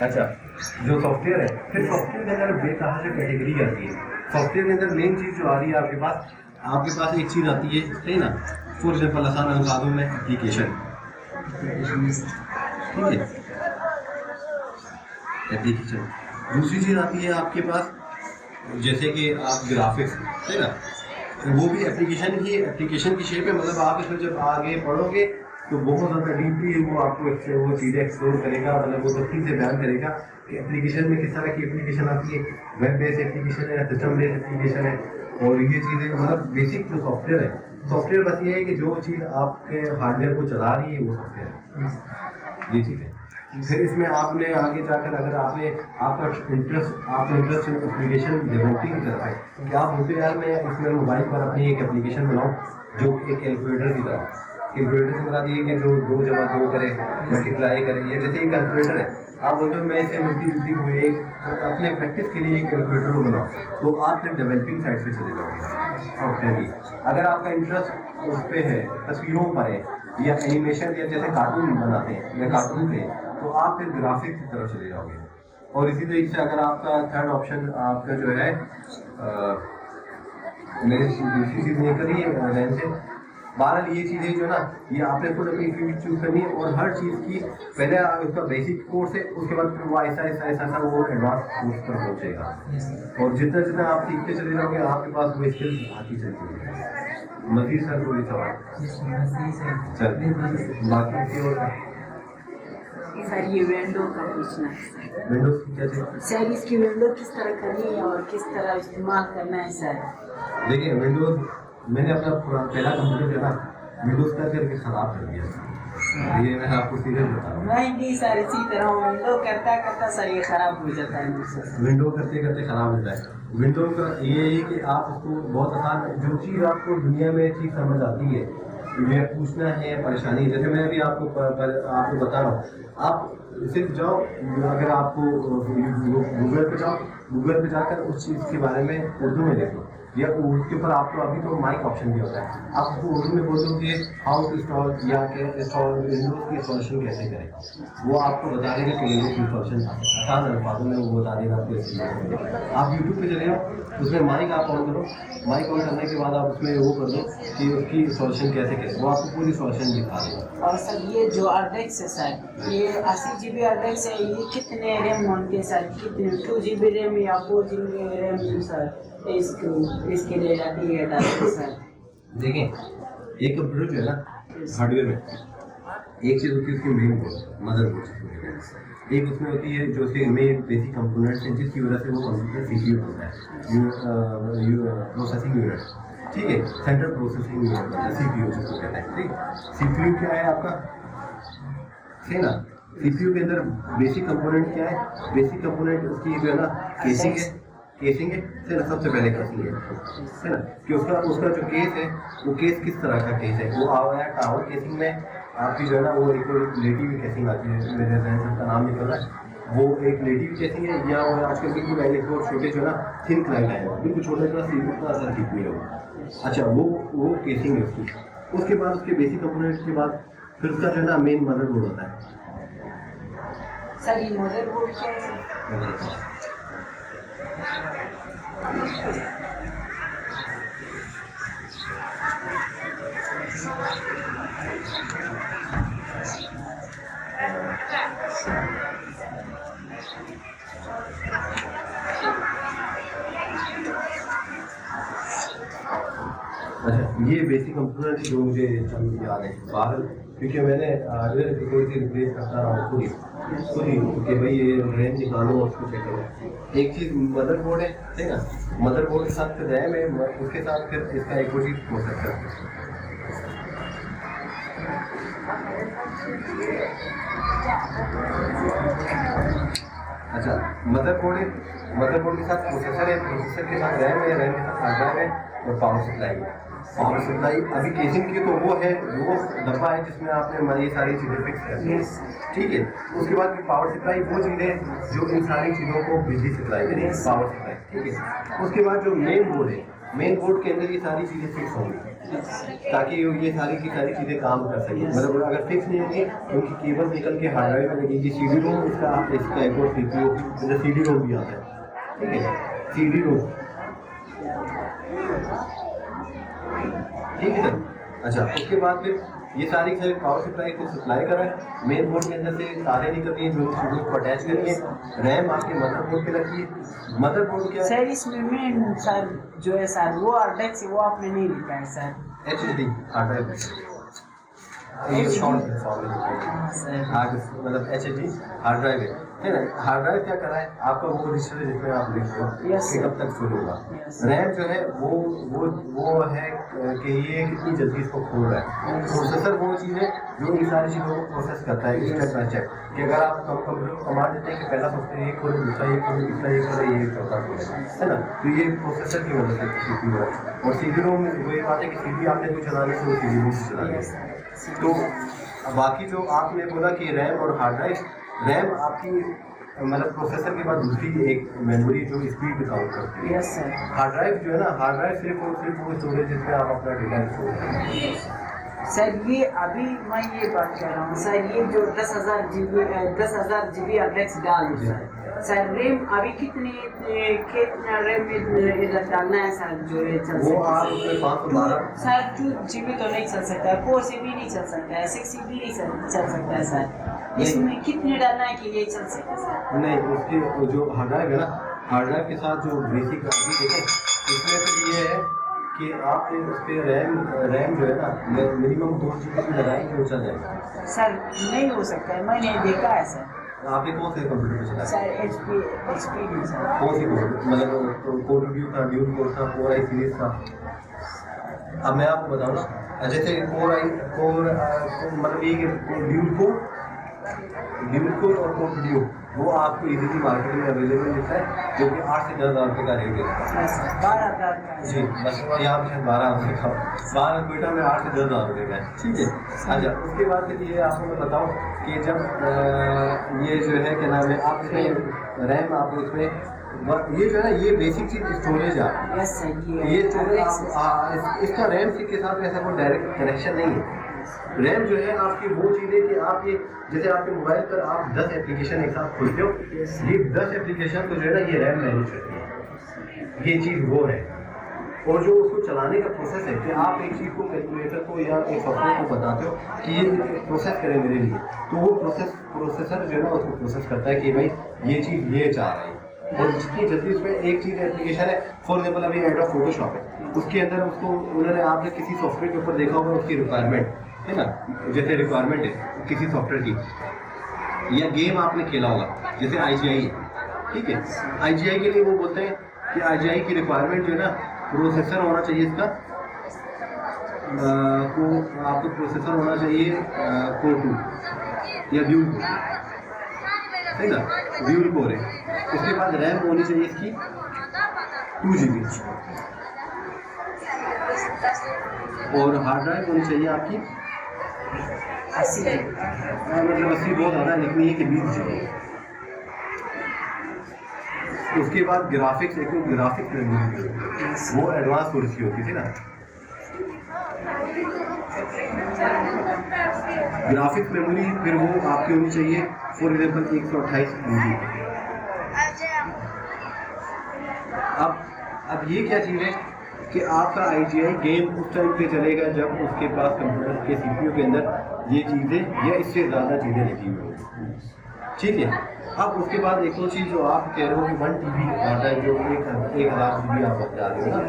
अच्छा, जो सॉफ्टवेयर है, फिर सॉफ्टवेयर के अंदर बेतहाशा से कैटेगरी आती है। सॉफ्टवेयर के अंदर मेन चीज़ जो आ रही है आपके पास एक चीज़ आती है, सही ना। फॉर एग्जाम्पल आसान अल्फाजों में एप्लीकेशन, ठीक है, एप्लीकेशन। दूसरी चीज़ आती है आपके पास जैसे कि आप ग्राफिक्स, है ना, वो भी एप्लीकेशन की शेप है। मतलब आप इसमें जब आगे पढ़ोगे तो बहुत ज़्यादा डीपली वो आपको वो चीज़ें एक्सप्लोर करेगा, मतलब वो तफसील से बयान करेगा कि एप्लीकेशन में किस तरह की एप्लीकेशन आती है, वेब बेस्ड एप्लीकेशन है, सिस्टम बेस्ड एप्लीकेशन है, और ये चीज़ें मतलब बेसिक जो सॉफ्टवेयर है। सॉफ्टवेयर बस ये है कि जो चीज़ आपके हार्डवेयर को चला रही है वो सॉफ्टवेयर है, ये चीज़ है। फिर इसमें आपने आगे जाकर अगर आपका इंटरेस्ट एप्लीकेशन डेवलपिंग की तरफ है कि आप बोलते यार मैं इसमें मोबाइल पर अपनी एक एप्लीकेशन बनाऊँ जो एक कैलकुलेटर की तरह, कैलकुलेटर से बता दिए कि जो 2 जमा 2 करे, मल्टीप्लाई करे, ये जैसे एक कैलकुलेटर है। आप बोलते हो मैं इसे मिलती जुलती हुई एक अपने प्रैक्टिस के लिए एक कैलकुलेटर को बनाओ, तो आप फिर डेवलपिंग साइड पे चले जाओगे सॉफ्टवेयर की। अगर आपका इंटरेस्ट उस पर है, तस्वीरों पर है, या एनिमेशन, या जैसे कार्टून बनाते हैं या कार्टून पे, तो आप फिर ग्राफिक्स की तरफ चले जाओगे। और इसी तरीके से अगर आपका थर्ड ऑप्शन आपका जो है मेरे दूसरी चीज़ नहीं करी है से, बहरहाल ये चीज़ें जो ना, ये आपने खुद अपनी फील्ड चूज करनी है। और हर चीज़ की पहले उसका बेसिक कोर्स है, उसके बाद फिर वो ऐसा वो एडवांस कोर्स पर पहुँचेगा। और जितना जितना आप सीखते चले जाओगे आपके पास वो स्किल्स आती चलती है। मजीद सर कोई सवाल? चल बाकी की और सर ये विंडो का पूछना है। विंडोज की क्या चीज़? सर इसकी विंडो किस तरह करनी है और किस तरह इस्तेमाल करना है सर? देखिए विंडोज मैंने अपना पहला कंप्यूटर जो है ना विंडोज का करके ख़राब कर दिया। ये मैं आपको सीरियस बता रहा हूँ। नहीं सर, इसी तरह विंडो करता करता सर ये ख़राब हो जाता है। विंडो करते करते ख़राब हो जाता है। विंडो का ये है कि आप उसको बहुत आसान, जो चीज़ आपको दुनिया में चीज़ समझ आती है, ये पूछना है परेशानी। जैसे मैं अभी आपको बता रहा हूँ, आप सिर्फ जाओ, अगर आपको गूगल पे जाकर उस चीज़ के बारे में उर्दू में देखो, या उसके ऊपर आपको अभी तो माइक ऑप्शन भी होता है, आप उसको उर्दू में बोल दो कि हाउ टू इंस्टॉल या इंस्टॉल विंडोज की इंस्टॉलेशन कैसे करें, वो आपको बता देगा कि विंडोज की इंस्टॉलेशन आसान अल्फाजों में वो बता देगा आपको। आप यूट्यूब पे चले जाओ, उसमें माइक आप ऑन करो, माइक ऑन करने के बाद आप उसमें वो कर दो कि उसकी इंस्टॉलेशन कैसे करें, वो आपको पूरी इंस्टॉलेशन दिखा देगा। और सर ये जो आरडेक्स है सर, ये 80 GB आरडेक्स है, ये कितने रैम होंगे सर? कितने 2 GB रैम या 4 GB रैम सर इसके लिए जाती है डाटा सर? देखें, एक कंप्यूटर जो है ना हार्डवेयर में एक चीज़ होती है उसकी मेन बोर्ड, मदरबोर्ड। एक उसमें होती है जो उसके मेन बेसिक कंपोनेंट्स हैं जिसकी वजह से वो कंप्यूटर सीपीयू होता है, प्रोसेसिंग यूनिट, ठीक है, सेंट्रल प्रोसेसिंग यूनिट होता है, सीपीयू जिसको कहते हैं। ठीक, सीपीयू क्या है आपका, सही ना। सीपीयू के अंदर बेसिक कंपोनेंट क्या है? बेसिक कंपोनेंट उसकी जो है ना केसिंग है, सबसे पहले केसिंग है ना, कि उसका जो केस है वो केस किस तरह का केस है। वो आया टावर केसिंग में आपकी जो है ना वो एक रिलेटिव केसिंग आती है, मेरे जहन से उसका नाम निकल रहा है, वो एक रिलेटिव केसिंग है, या वो आजकल बिल्कुल इलेक्ट्रोड छोटे जो है ना थिन क्लाइंट आए बिल्कुल छोटा सा सीपीयू का असर ठीक नहीं होगा। अच्छा, वो केसिंग है उसकी। उसके बाद उसके बेसिक कंपोनेंट्स के बाद फिर उसका जो है ना मेन मदरबोर्ड होता है। सर ये मदरबोर्ड क्या है? अच्छा, ये बेसिक कंप्यूटर जो मुझे याद है बाहर, क्योंकि मैंने कोई सी रिप्लेस करता रहा हूँ खुद ही कि भाई ये रैम निकालो और उसको चेक करो। एक चीज़ मदरबोर्ड है, ठीक है ना, मदरबोर्ड के साथ फिर रैम है, उसके साथ फिर इसका एक और चीज़ प्रोसेसर है। अच्छा, मदरबोर्ड है, मदरबोर्ड के साथ प्रोसेसर है, प्रोसेसर के साथ रैम है, रैम के साथ हार्ड ड्राइव है और पावर सप्लाई है। पावर सप्लाई अभी केसिंग की तो वो है, वो डब्बा है जिसमें आपने ये सारी चीज़ें फिक्स करनी है, ठीक है। उसके बाद पावर सप्लाई वो चीज़ है जो इन सारी चीज़ों को बिजली सप्लाई करेगी, पावर सप्लाई, ठीक है। उसके बाद जो मेन बोर्ड है, मेन बोर्ड के अंदर ये सारी चीज़ें फिक्स होंगी, ताकि ये सारी की सारी चीज़ें काम कर सकें। मतलब अगर फिक्स नहीं होंगी तो उनकी केबल निकल के हार्ड ड्राइव में लगेगी। CD रोम इसका एक और CPU जैसे CD रोम भी आता है, ठीक है, CD रोम, ठीक है सर। अच्छा, उसके बाद फिर ये सारी की सारी पावर सप्लाई को सप्लाई करा है। मेन बोर्ड के अंदर से तारें निकलती हैं जो स्टूडियो को अटैच करिए। रैम आपके मदरबोर्ड पे लगती है। मदरबोर्ड क्या है सर? इसमें मेन सर जो है सर वो हार्ड से वो आपने नहीं लिखा है सर। HDD हार्ड ड्राइव, ये शॉर्ट फॉर्म में हार्ड मतलब HDD हार्ड ड्राइव है ना। हार्ड ड्राइव क्या कर रहा है आपका वो रजिस्टर है जिसमें आप लिख रहे हो कि कब तक फुल होगा। रैम जो है वो है कि ये कितनी जल्दी इसको खोल रहा है। प्रोसेसर वो चीज़ है जो इन सारी चीज़ों को प्रोसेस करता है स्टेप बाय स्टेप। कि अगर आप कंप्यूटर को कमांड देते हैं कि पहला सॉफ्टवेयर ये खोलो, दूसरा ये खोलो, तीसरा ये खोलो, ये चौथा खोलो, है ना। तो ये प्रोसेसर की वजह से CPU है। और CD रोम में वो ये बात है कि CD आपने जो चलाने से वो CD रोम से चलाने। तो बाकी जो आपने बोला कि रैम और हार्ड ड्राइव, रैम आपकी मतलब प्रोसेसर के बाद दूसरी एक मेमोरी जो स्पीड काउंट करती है। Yes sir. हार्ड ड्राइव जो है ना, हार्ड ड्राइव सिर्फ वो स्टोरेज जिसमें आप अपना डेटा स्टोर करते हैं। सर ये अभी मैं ये बात कर रहा हूँ सर, ये जो 10,000 GB एड्रेस डाल दो सर, रैम अभी कितना रैम इधर डालना है सर जो ये चल वो आप उसमें 512 सर 2 GB तो नहीं चल सकता है, 4 GB नहीं चल सकता है, 6 GB नहीं चल सकता है सर। इसमें कितने डालना है कि ये चल सके सर? नहीं, उसके जो हार्ड ड्राइव है ना, हार्ड ड्राइव के साथ जो बेसिक अभी देखें इसमें तो ये है कि आपने उस पर रैम जो है ना मिनिमम 2 GB की लगाएंगे वो चल जाएगा। सर नहीं हो सकता है, मैंने देखा है सर। आपने कौन से कंप्यूटर पे चलाया? सर HP नहीं सर। कौन सी कोड, मतलब कोड रिव्यू था, ड्यूल कोड था, कोर आई सीरीज था? अब मैं आपको बताऊँ ना, जैसे कोर मतलब ये ड्यूल कोड और कोड ड्यू वो आपको इजीली मार्केट में अवेलेबल मिलता है, जो कि 8 से 10,000 रुपये का रेट है। 12,000 का जी, बस यहाँ पे 12,000 का, 12 क्वेटा में 8 से 10,000 रुपये का है, ठीक है। अच्छा, उसके बाद फिर ये आपको मैं बताऊँ कि जब ये जो है क्या नाम है, आप इसमें रैम आप इसमें ये जो है ना ये बेसिक चीज़ स्टोरेज है आपकी। Yes sir. ये स्टोरेज इसका रैम के साथ ऐसा कोई डायरेक्ट कनेक्शन नहीं है। रैम जो है आपकी वो चीज़ है कि आप ये जैसे आपके मोबाइल पर आप 10 एप्लीकेशन एक साथ खोलते हो, ये 10 एप्लीकेशन तो जो है ना ये रैम मैनेज करती है, ये चीज़ वो है। और जो उसको चलाने का प्रोसेस है कि आप एक चीज़ को कैलकुलेटर को या एक सॉफ्टवेयर को बताते हो कि ये प्रोसेस करे मेरे लिए, तो वो प्रोसेसर जो है ना उसको प्रोसेस करता है कि भाई ये चीज़ ये चाह रहा है। और जितनी जल्दी उसमें एक चीज़ एप्लीकेशन है, फॉर एग्जाम्पल अभी एडोब फोटोशॉप है, उसके अंदर उसको उन्होंने आपने किसी सॉफ्टवेयर के ऊपर देखा होगा उसकी रिक्वायरमेंट है ना, जैसे रिक्वायरमेंट है किसी सॉफ्टवेयर की, या गेम आपने खेला होगा जैसे IGI है, ठीक है। IGI के लिए वो बोलते हैं कि IGI की रिक्वायरमेंट जो है ना प्रोसेसर होना चाहिए इसका को आपको प्रोसेसर होना चाहिए कोर 2 या ड्यूल कोर, है ना, ड्यूल कोर है। उसके बाद रैम होनी चाहिए इसकी 2 GB और हार्ड ड्राइव होनी चाहिए आपकी 80। मतलब 80 बहुत ज़्यादा है, लेकिन ये कि 20 GB। उसके बाद ग्राफिक्स, एक ग्राफिक्स मेमोरी वो एडवांस थोड़ी सी होती थी ना, ग्राफिक्स मेमोरी फिर वो आपकी होनी चाहिए फॉर एग्जाम्पल 128 MB। अब ये क्या चीज़ है कि आपका IGI गेम उस टाइम पे चलेगा जब उसके पास कंप्यूटर के CPU के अंदर ये चीज़ें या इससे ज़्यादा चीज़ें लिखी हुई होंगी, ठीक है। अब उसके बाद एक और चीज़ जो आप कह रहे हो कि 1 TB आता है, जो 1,000 GB आप बता रहे हो ना,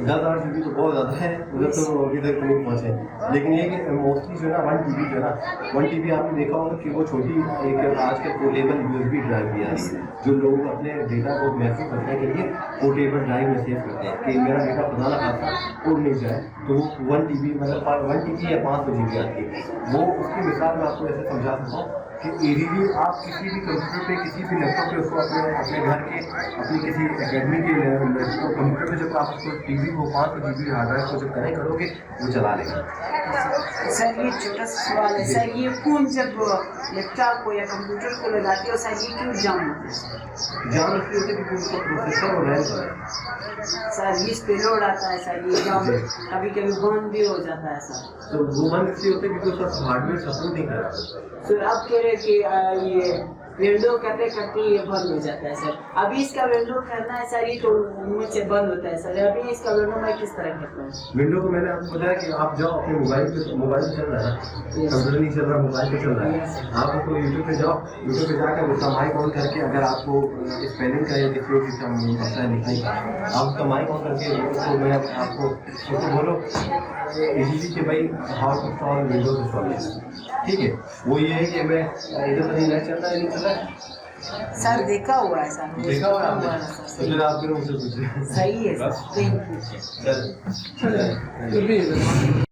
10,000 GB तो बहुत ज़्यादा है, उधर तो अभी तक नहीं पहुँचे। लेकिन ये कि मोस्टली जो है ना 1 TB जो है ना 1 TB आपने देखा होगा कि वो छोटी एक आजकल पोर्टेबल USB ड्राइव भी आ रही है, जो लोग अपने डेटा को महफूज रखने के लिए पोर्टेबल ड्राइव में सेव करते हैं कि मेरा डेटा खुदा ना खाता उड़ नहीं जाए, तो वो 1 TB मतलब 1 TB या 500 GB आती है। वो उसकी मिसाल मैं आपको ऐसे समझा सकता हूँ कि इजीली आप किसी भी कंप्यूटर पे किसी भी लैपटॉप पे उसको अपने घर के अपनी किसी एकेडमी के कंप्यूटर पे जब आप उसको टीवी को 500 GB हार्ड ड्राइव को जब कनेक्ट करोगे वो चला लेगा। सर ये छोटा सा सवाल है सर, ये फोन जब लैपटॉप को या कंप्यूटर को लगाते हो सर ये क्यों जाम होता है? जाम इसलिए होता है क्योंकि उसका प्रोसेसर और रैम है सर, इस पे लोड आता है सर, ये जाम कभी कभी बंद भी हो जाता है सर। तो वो बंद इसलिए होता है क्योंकि उसका हार्डवेयर सपोर्ट नहीं कर रहा। सर आप कह रहे कि ये विंडो करते करते ये बंद हो जाता है सर, अभी इसका विंडो करना है सर, ये तो मुझसे बंद होता है सर, अभी इसका विंडो मैं किस तरह करता हूँ? विंडो को मैंने आपको बताया कि आप जाओ अपने मोबाइल पे चल रहा है, कंप्यूटर नहीं चल रहा, मोबाइल पे चल रहा है, आप उसको यूट्यूब पे जाओ, यूट्यूब पे जाकर उसका माइक ऑन करके अगर आपको स्पेलिंग का या किसी और चीज़ का मसला लिखने का, आप उसका माइक ऑन करके उसको मैं आपको उसको बोलो इजीली कि भाई how to install Windows install, ठीक है। वो ये है कि मैं इधर तो नहीं चल रहा है, नहीं चल रहा है सर, देखा हुआ है सर, देखा हुआ है आपने? तो फिर आप फिर मुझसे पूछिए। सही है सर, थैंक यू। चल